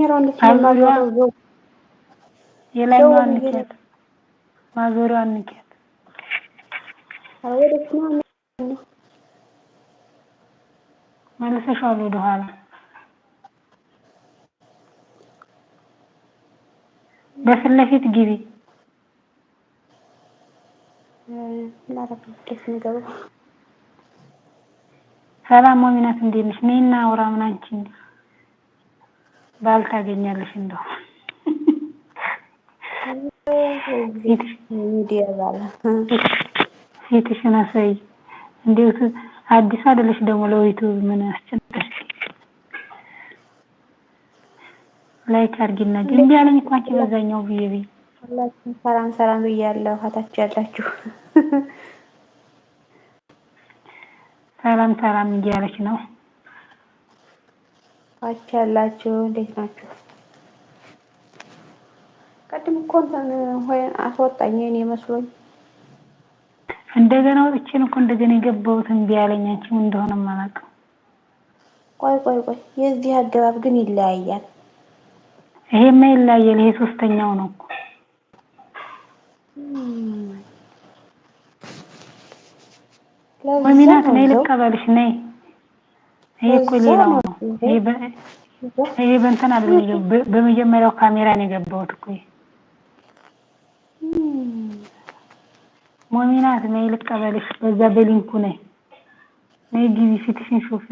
ካሜራውን አዙሪዋ ስለማዞረው ዘው የላይኛዋን ብዬ ነው። ንኪያት፣ ማዞሪያዋን ንኪያት። ወደፊት ነው መልሰሻል ወደ ኋላ። በፊት ለፊት ግቢ። ላረፍልሽ ንገረው። ሰላም ሞሚናት እንዴት ነሽ? ነይና አውራ ምን አንቺ ባል ታገኛለሽ እንደው ሚዲያ ባለ ፊትሽን አሳይ። እንዴት አዲስ አይደለሽ ደግሞ ለዩቲዩብ ምን አስጨነቀሽ? ላይክ አድርጊና እምቢ አለኝ እኮ አንቺ በዛኛው ብዬ ሁላችሁም ሰላም ሰላም ብያለሁ። ሀታች ያላችሁ ሰላም ሰላም እያለች ነው። ታች ያላችሁ እንዴት ናችሁ? ቀድም እኮ እንትን ሆይ አስወጣኝ እኔ መስሎኝ እንደገና ወጥቼን እኮ እንደገና የገባሁት እምቢ አለኝ። አንቺ ምን እንደሆነ የማላውቀው። ቆይ የዚህ አገባብ ግን ይለያያል። ይሄማ ይለያያል። ይሄ ሶስተኛው ነው እኮ ሞሚናት ነይ ልቀበልሽ ነይ። ይሄ እኮ ሌላው ነው። ይሄ በእንትን አይደለም በመጀመሪያው ካሜራ ነው የገባሁት እኮ። ሞሚናት ነይ ልቀበልሽ በዛ በሊንኩ ነይ። ነይ ግቢ ፊትሽን ሹፊ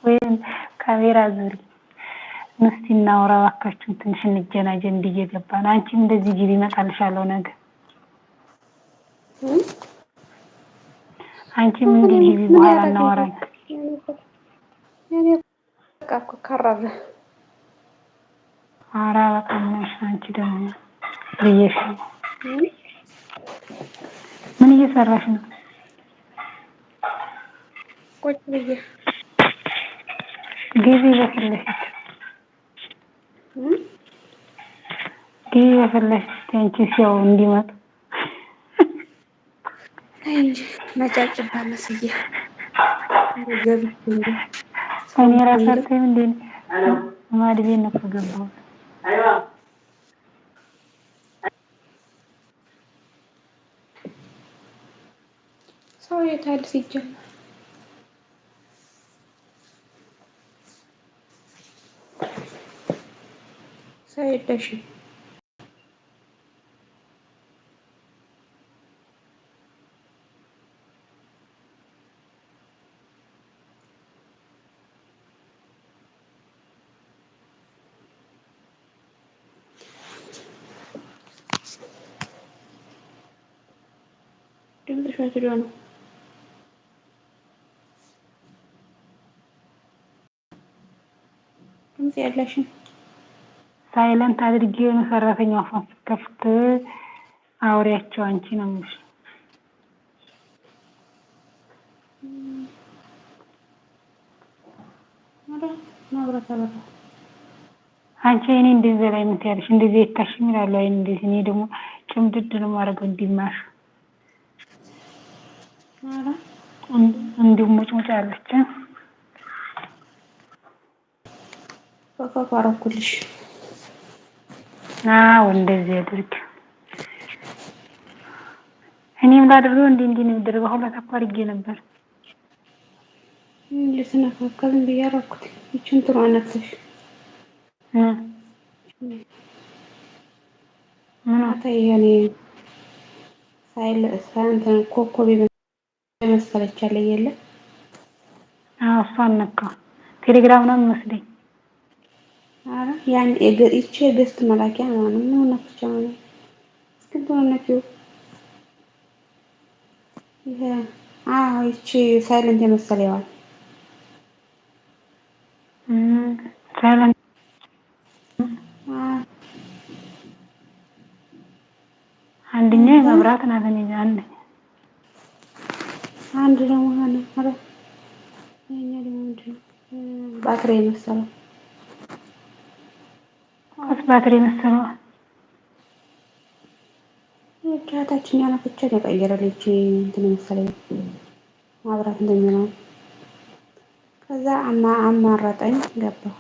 ወይም ካሜራ ዙሪ። እስቲ እናውራ እባካችሁን ትንሽ እንጀናጀን እንዲገባን። አንቺም እንደዚህ ግቢ እመጣልሻለሁ ነገር አንቺም እንዲህ ግቢ በኋላ እናወራለን። እኔ በቃ እኮ ከረረ። ኧረ በጣም ነሽ አንቺ ደግሞ ብዬሽ ነው። ምን እየሰራሽ ነው? ቁጭ ብዬ ግቢ በፊት ለፊት ግቢ በፊት ለፊት አንቺ ሲያው እንዲመጡ እንጂ ነጫጭባ መስዬ ገብቼ እኔ ራሳቴም እንዴ ማድቤን ነው የገባሁት። ሰው የታል ሲጀመር ሰው የለሽም። ድምፅሽ ወትዶ ነው። ድምፅ የለሽም። ሳይለንት አድርጌ ነው ሰራተኛው አፏን ስትከፍት አውሪያቸው አንቺ ነው የምልሽ። አንቺ እኔ እንደዚህ ላይ ምን ትያለሽ? እንደዚህ ይታሽም ይላል አይደል? እንደዚህ እኔ ደግሞ ጭምድድ ነው ማድረግ እንዲማሽ እንዲሁ ሙጭሙጭ አለች። አረኩልሽ። እንደዚህ አድርግ። እኔም ላድርገው እንዴ ነው የሚደረገው? ሁላ ተቋርጌ ነበር ልስነካከል ብዬ አደረኩት። ይችን ጥሩ አነተሽ ያኔ ሳይንት ኮኮብ መሰለች አለ የለ እሷን ነካ ቴሌግራም ነው የሚመስለኝ። አረ ያን ይቺ የገስት መላኪያ ነው ምን ነክቻ ነው እስኪ ነው ይሄ ይቺ ሳይለንት የመሰለዋ ሳይለንት አንደኛው መብራት ናት። አንድ ደግሞ ሆነ አረ የኛ ደግሞ ባትሪ መሰለው ባትሪ መሰለው ታችኛ ናፍቻ ተቀየረልኝ እንትን መሰለኝ ማብራት እንደሚሆን ከዛ አማራጠኝ ገባሁ።